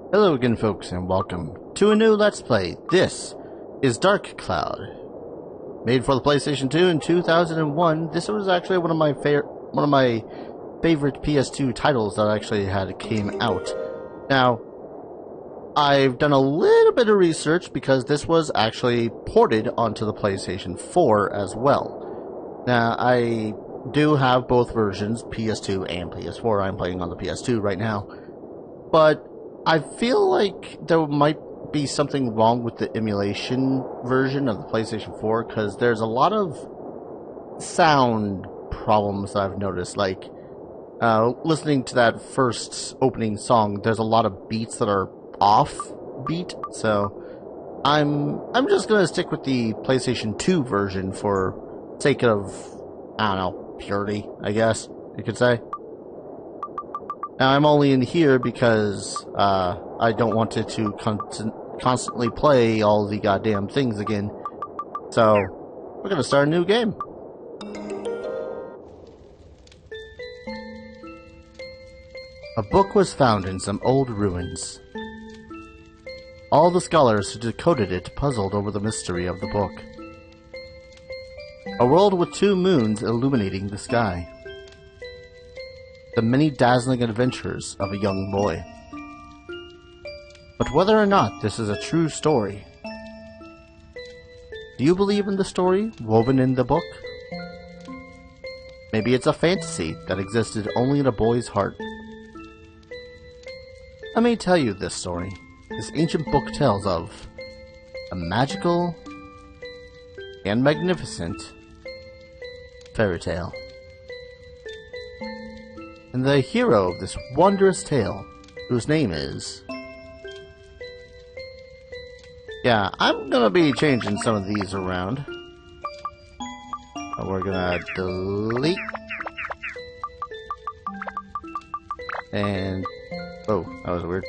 Hello again, folks, and welcome to a new Let's Play. This is Dark Cloud, made for the PlayStation 2 in 2001. This was actually one of my favorite PS2 titles that actually came out. Now, I've done a little bit of research because this was actually ported onto the PlayStation 4 as well. Now, I do have both versions, PS2 and PS4. I'm playing on the PS2 right now, but I feel like there might be something wrong with the emulation version of the PlayStation 4, because there's a lot of sound problems that I've noticed. Like, listening to that first opening song, there's a lot of beats that are off beat, so I'm just gonna stick with the PlayStation 2 version for sake of, I don't know, purity, I guess you could say. Now, I'm only in here because I don't want it to constantly play all the goddamn things again. So, we're going to start a new game. A book was found in some old ruins. All the scholars who decoded it puzzled over the mystery of the book. A world with 2 moons illuminating the sky. The many dazzling adventures of a young boy. But whether or not this is a true story, do you believe in the story woven in the book? Maybe it's a fantasy that existed only in a boy's heart. Let me tell you this story. This ancient book tells of a magical and magnificent fairy tale. And the hero of this wondrous tale, whose name is... Yeah, I'm gonna be changing some of these around. We're gonna delete. And... oh, that was weird.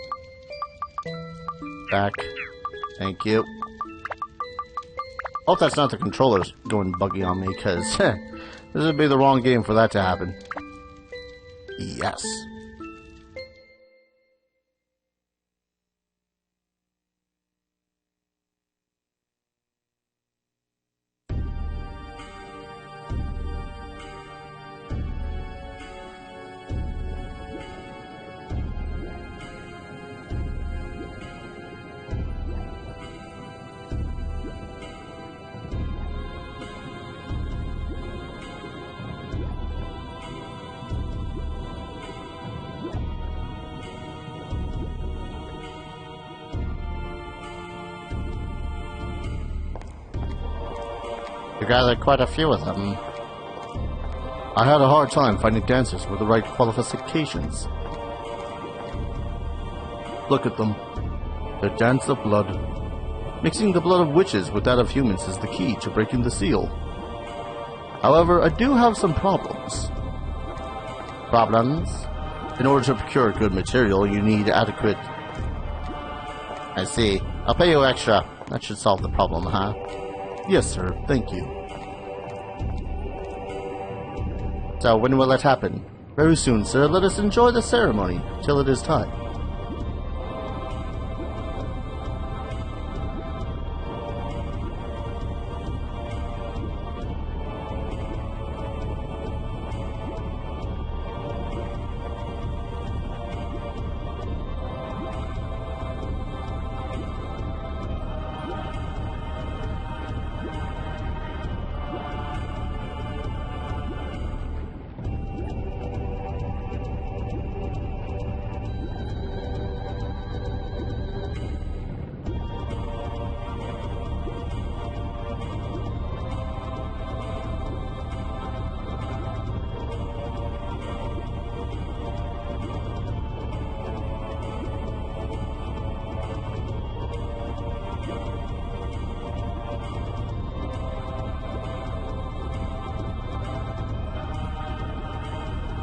Back. Thank you. Hope that's not the controllers going buggy on me, because this would be the wrong game for that to happen. Yes. You gathered quite a few of them. I had a hard time finding dancers with the right qualifications. Look at them. They dance of blood. Mixing the blood of witches with that of humans is the key to breaking the seal. However, I do have some problems. Problems? In order to procure good material, you need adequate... I see. I'll pay you extra. That should solve the problem, huh? Yes, sir. Thank you. So, when will it happen? Very soon, sir. Let us enjoy the ceremony till it is time.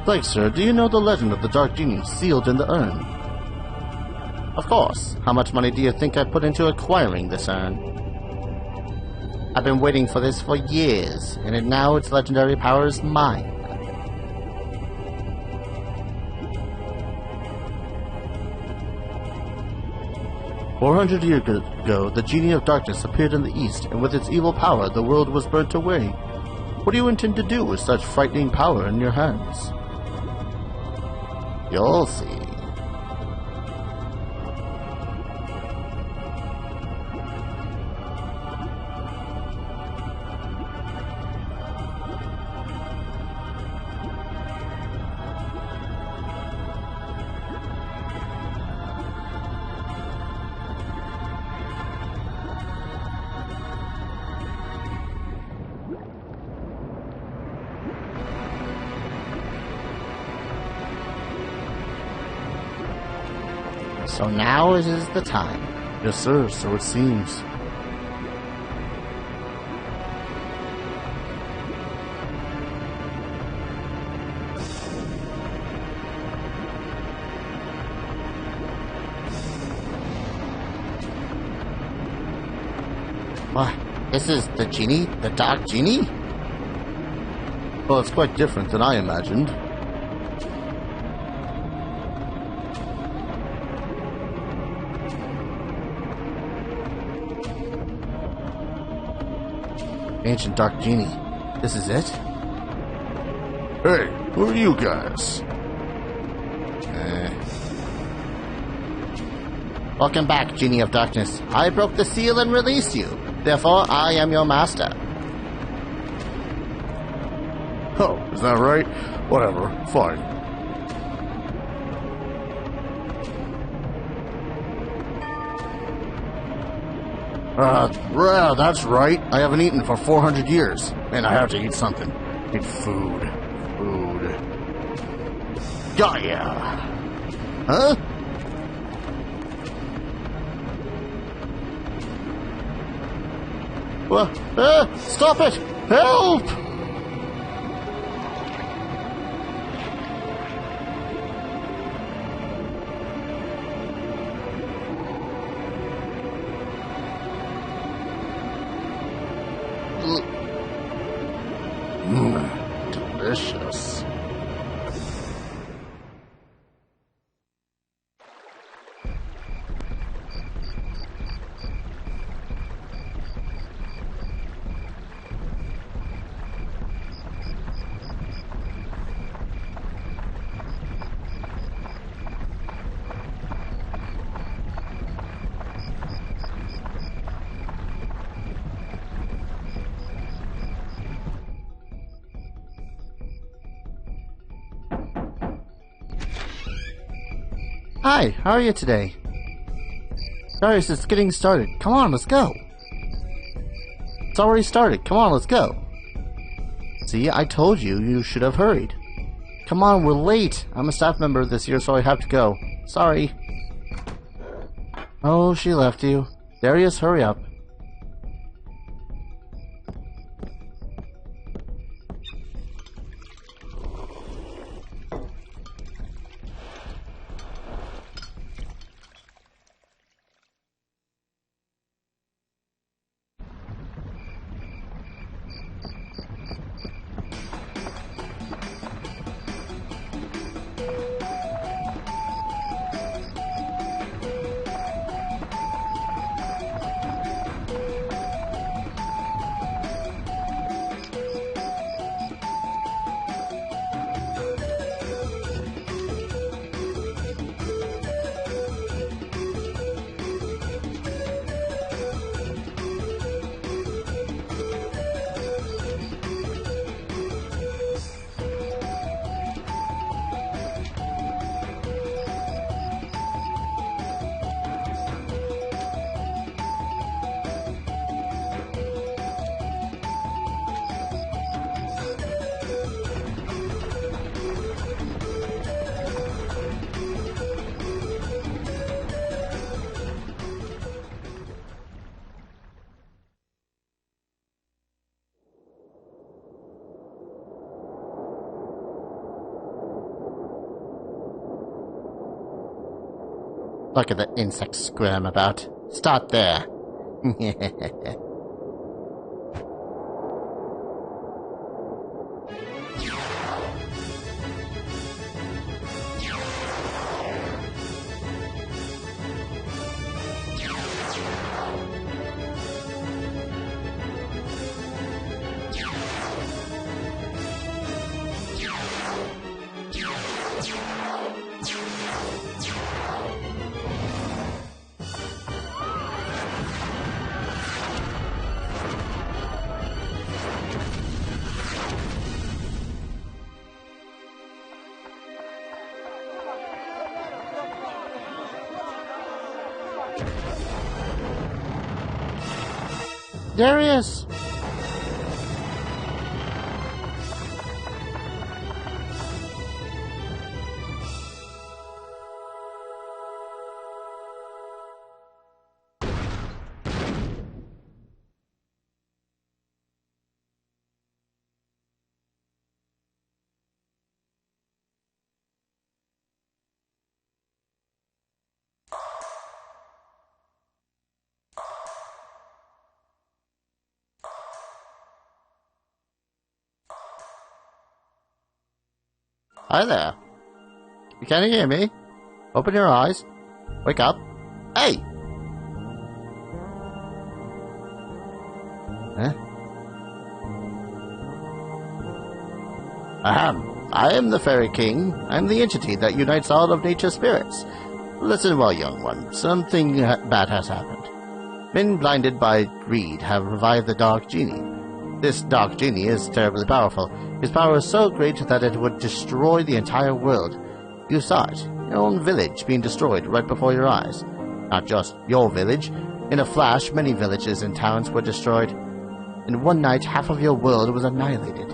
Thanks, sir. Do you know the legend of the Dark Genie sealed in the urn? Of course. How much money do you think I put into acquiring this urn? I've been waiting for this for years, and now its legendary power is mine. "400 years ago, the Genie of Darkness appeared in the east, and with its evil power, the world was burnt away. What do you intend to do with such frightening power in your hands?" You'll see. So now is the time. Yes, sir, so it seems. What? This is the genie? The Dark Genie? Well, it's quite different than I imagined. Ancient Dark Genie. This is it? Hey, who are you guys? Welcome back, Genie of Darkness. I broke the seal and released you. Therefore, I am your master. Oh, is that right? Whatever, fine. That's right. I haven't eaten for 400 years. And I have to eat something. Eat food. Food. Got ya! Huh? What? Stop it! Help! Hi, how are you today? Darius, it's getting started. Come on, let's go. It's already started. Come on, let's go. See, I told you, you should have hurried. Come on, we're late. I'm a staff member this year, so I have to go. Sorry. Oh, she left you. Darius, hurry up. Look at the insect squirm about. Start there. Darius! Hi there. You can't hear me? Open your eyes. Wake up. Hey! Huh? I am the Fairy King. I am the entity that unites all of nature's spirits. Listen well, young one. Something bad has happened. Men blinded by greed have revived the Dark Genie. This Dark Genie is terribly powerful. His power is so great that it would destroy the entire world. You saw it. Your own village being destroyed right before your eyes. Not just your village. In a flash, many villages and towns were destroyed. In one night, half of your world was annihilated.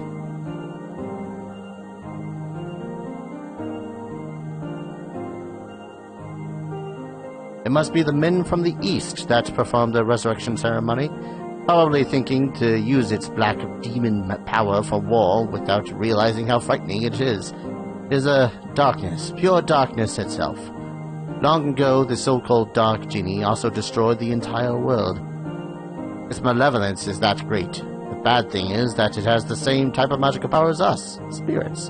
It must be the men from the east that performed the resurrection ceremony, probably thinking to use its black demon power for war without realizing how frightening it is. It is a darkness, pure darkness itself. Long ago, the so-called Dark Genie also destroyed the entire world. Its malevolence is that great. The bad thing is that it has the same type of magical power as us, spirits.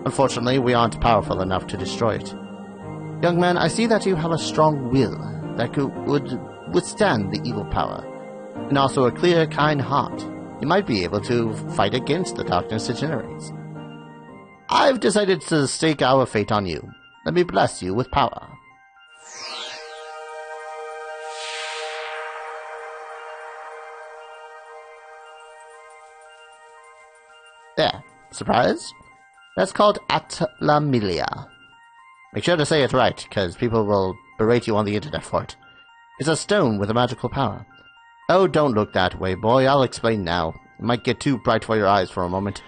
Unfortunately, we aren't powerful enough to destroy it. Young man, I see that you have a strong will that would withstand the evil power, and also a clear, kind heart. You might be able to fight against the darkness it generates. I've decided to stake our fate on you. Let me bless you with power. There. Surprise? That's called Atlamilia. Make sure to say it right, because people will berate you on the internet for it. It's a stone with a magical power. Oh, don't look that way, boy. I'll explain now. It might get too bright for your eyes for a moment.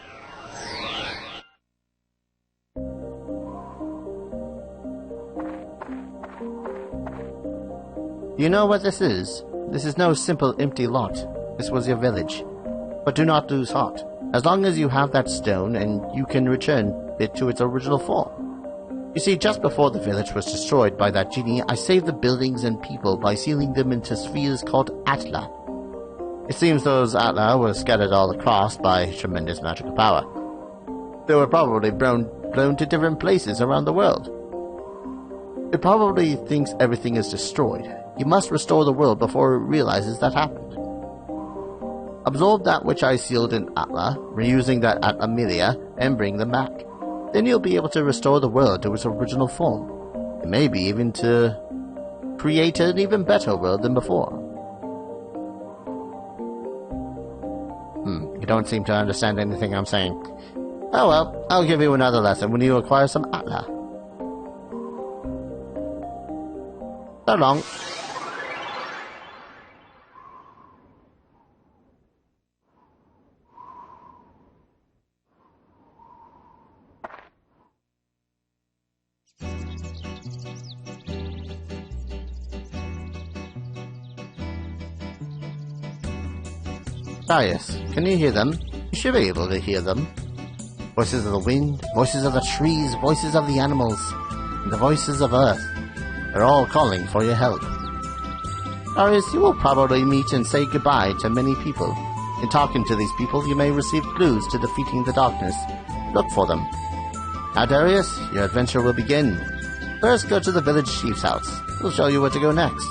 You know what this is? This is no simple empty lot. This was your village. But do not lose heart. As long as you have that stone, and you can return it to its original form. You see, just before the village was destroyed by that genie, I saved the buildings and people by sealing them into spheres called Atla. It seems those Atla were scattered all across by tremendous magical power. They were probably blown to different places around the world. It probably thinks everything is destroyed. You must restore the world before it realizes that happened. Absorb that which I sealed in Atla, reusing that Atla Milia, and bring them back. Then you'll be able to restore the world to its original form. And maybe even to create an even better world than before. You don't seem to understand anything I'm saying. Oh well, I'll give you another lesson when you acquire some Atla. So long. Darius, can you hear them? You should be able to hear them. Voices of the wind, voices of the trees, voices of the animals, and the voices of Earth. They're all calling for your help. Darius, you will probably meet and say goodbye to many people. In talking to these people, you may receive clues to defeating the darkness. Look for them. Now, Darius, your adventure will begin. First, go to the village chief's house. We'll show you where to go next.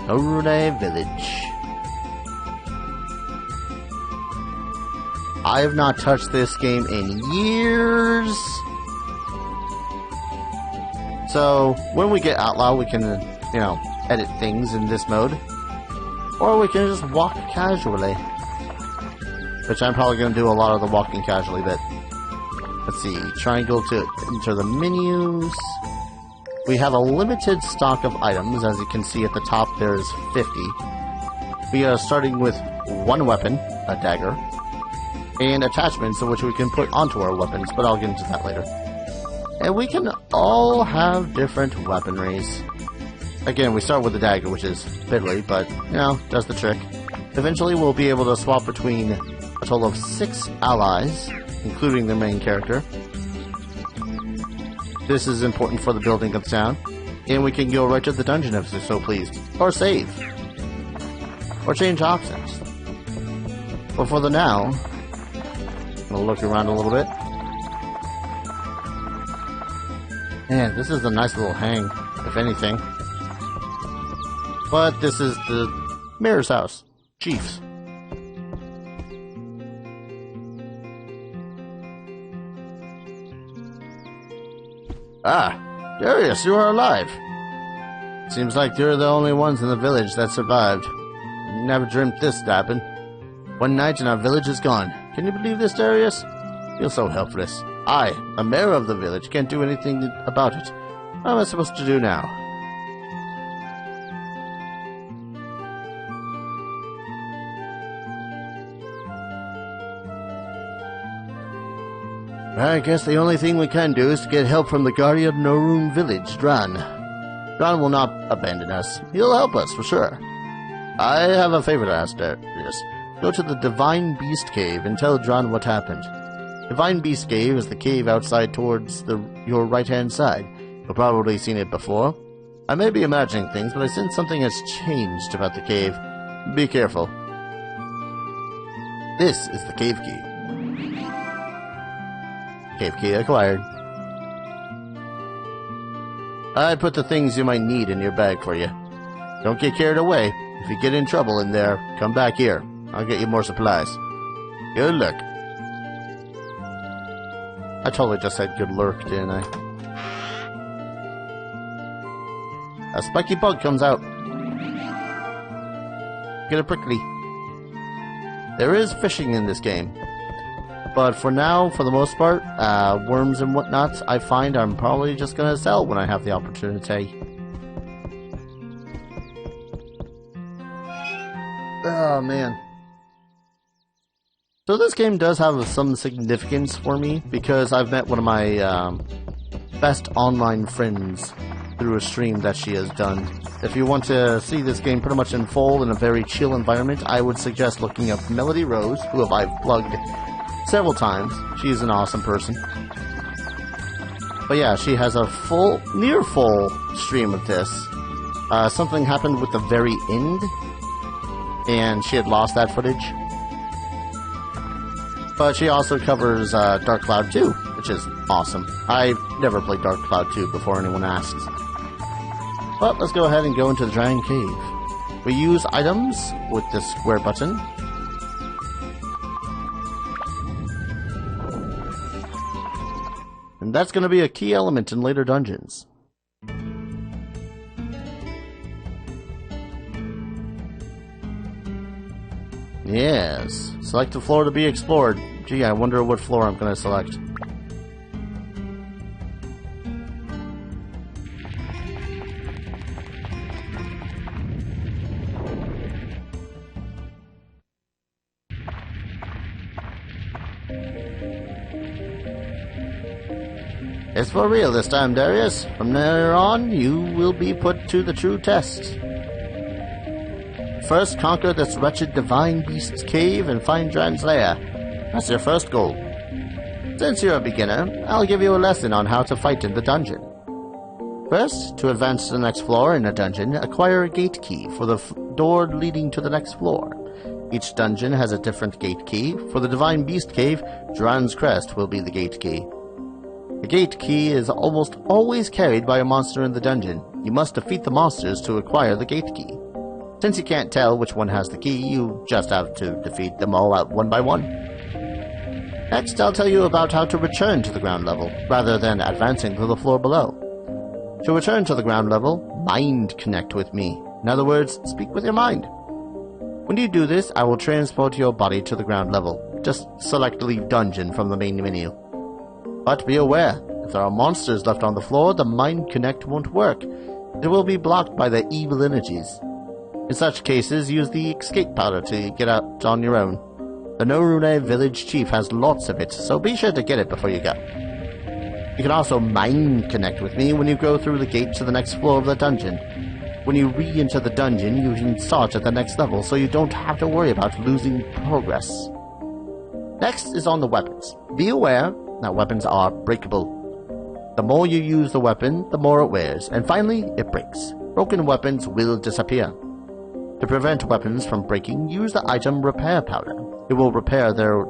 Norune Village. I have not touched this game in years. So, when we get Outlaw, we can, edit things in this mode. Or we can just walk casually. Which I'm probably going to do a lot of the walking casually bit. Let's see, triangle to enter the menus. We have a limited stock of items. As you can see at the top, there's 50. We are starting with one weapon, a dagger, and attachments which we can put onto our weapons, but I'll get into that later. And we can all have different weaponries. Again, we start with the dagger, which is fiddly, but, does the trick. Eventually, we'll be able to swap between a total of 6 allies, including the main character. This is important for the building of the town. And we can go right to the dungeon if you're so pleased. Or save. Or change options. But for the now, I'm going to look around a little bit. Man, this is a nice little hang, if anything. But this is the mayor's house. Chief's. Ah, Darius, you are alive. Seems like you're the only ones in the village that survived. Never dreamt this would happen. One night and our village is gone. Can you believe this, Darius? Feel so helpless. I, a mayor of the village, can't do anything about it. What am I supposed to do now? I guess the only thing we can do is to get help from the guardian of Norune village, Dran. Dran will not abandon us. He'll help us, for sure. I have a favor to ask, Darius. Go to the Divine Beast Cave and tell Dran what happened. Divine Beast Cave is the cave outside towards your right-hand side. You've probably seen it before. I may be imagining things, but I sense something has changed about the cave. Be careful. This is the cave key. Cave key acquired. I put the things you might need in your bag for you. Don't get carried away. If you get in trouble in there, come back here. I'll get you more supplies. Good luck. I totally just said good luck, didn't I? A spiky bug comes out. Get a prickly. There is fishing in this game. But for now, for the most part, worms and whatnot, I find I'm probably just gonna sell when I have the opportunity. Oh man. So this game does have some significance for me because I've met one of my best online friends through a stream that she has done. If you want to see this game pretty much in full in a very chill environment, I would suggest looking up Melody Rose, who I've plugged several times. She's an awesome person. But yeah, she has a near full stream of this. Something happened with the very end, and she had lost that footage. But she also covers Dark Cloud 2, which is awesome. I've never played Dark Cloud 2 before anyone asks. But let's go ahead and go into the Dragon Cave. We use items with this square button. And that's going to be a key element in later dungeons. Yes. Select a floor to be explored. Gee, I wonder what floor I'm going to select. It's for real this time, Darius. From there on, you will be put to the true test. First, conquer this wretched divine beast's cave and find Dran's lair. That's your first goal. Since you're a beginner, I'll give you a lesson on how to fight in the dungeon. First, to advance to the next floor in a dungeon, acquire a gate key for the door leading to the next floor. Each dungeon has a different gate key. For the divine beast cave, Dran's crest will be the gate key. The gate key is almost always carried by a monster in the dungeon. You must defeat the monsters to acquire the gate key. Since you can't tell which one has the key, you just have to defeat them all out one by one. Next, I'll tell you about how to return to the ground level, rather than advancing to the floor below. To return to the ground level, mind connect with me. In other words, speak with your mind. When you do this, I will transport your body to the ground level. Just select Leave Dungeon from the main menu. But be aware, if there are monsters left on the floor, the mind connect won't work. It will be blocked by the evil energies. In such cases, use the escape powder to get out on your own. The Norune village chief has lots of it, so be sure to get it before you go. You can also mind connect with me when you go through the gate to the next floor of the dungeon. When you re-enter the dungeon, you can start at the next level, so you don't have to worry about losing progress. Next is on the weapons. Be aware that weapons are breakable. The more you use the weapon, the more it wears, and finally, it breaks. Broken weapons will disappear. To prevent weapons from breaking, use the item Repair Powder. It will repair their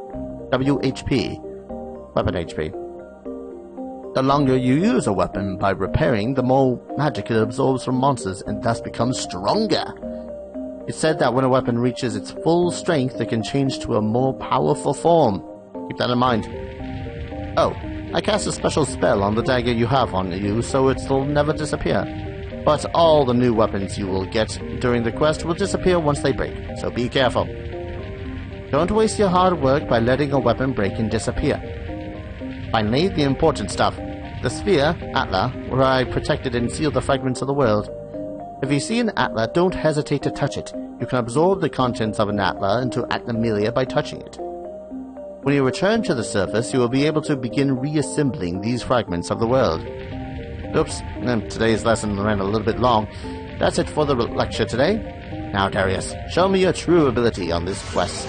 WHP, weapon HP. The longer you use a weapon by repairing, the more magic it absorbs from monsters and thus becomes stronger. It's said that when a weapon reaches its full strength, it can change to a more powerful form. Keep that in mind. Oh, I cast a special spell on the dagger you have on you, so it'll never disappear. But all the new weapons you will get during the quest will disappear once they break, so be careful. Don't waste your hard work by letting a weapon break and disappear. Finally, the important stuff. The sphere, Atla, where I protected and sealed the fragments of the world. If you see an Atla, don't hesitate to touch it. You can absorb the contents of an Atla into Atlamelia by touching it. When you return to the surface, you will be able to begin reassembling these fragments of the world. Oops, today's lesson ran a little bit long. That's it for the lecture today. Now, Darius, show me your true ability on this quest.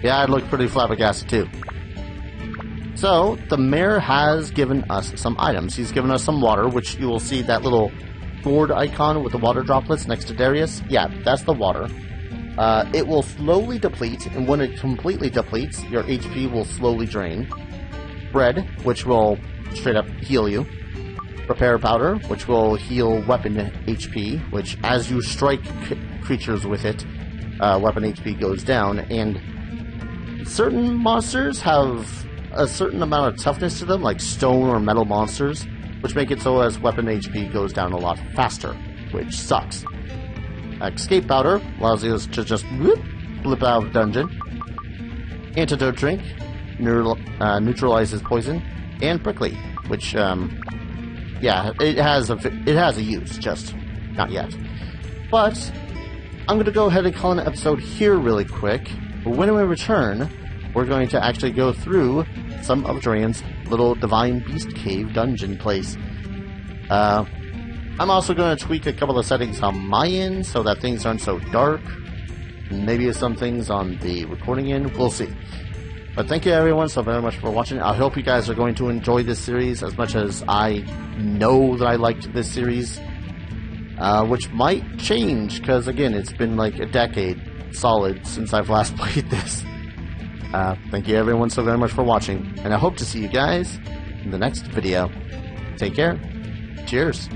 Yeah, I look pretty flabbergasted too. So, the mayor has given us some items. He's given us some water, which you will see that little gourd icon with the water droplets next to Darius. Yeah, that's the water. It will slowly deplete, and when it completely depletes, your HP will slowly drain. Bread, which will straight up heal you. Repair powder, which will heal weapon HP, which as you strike creatures with it, weapon HP goes down, and certain monsters have a certain amount of toughness to them, like stone or metal monsters, which make it so as weapon HP goes down a lot faster. which sucks. Escape powder allows you to just whoop, flip out of the dungeon. Antidote drink neutralizes poison, and prickly, which yeah, it has a use, just not yet. But I'm going to go ahead and call an episode here really quick. When we return, we're going to actually go through some of Drane's little Divine Beast Cave dungeon place. I'm also going to tweak a couple of settings on my end so that things aren't so dark. Maybe some things on the recording end. We'll see. But thank you everyone so very much for watching. I hope you guys are going to enjoy this series as much as I know that I liked this series. Which might change, because again, it's been like a decade solid since I've last played this. Thank you everyone so very much for watching, and I hope to see you guys in the next video. Take care. Cheers.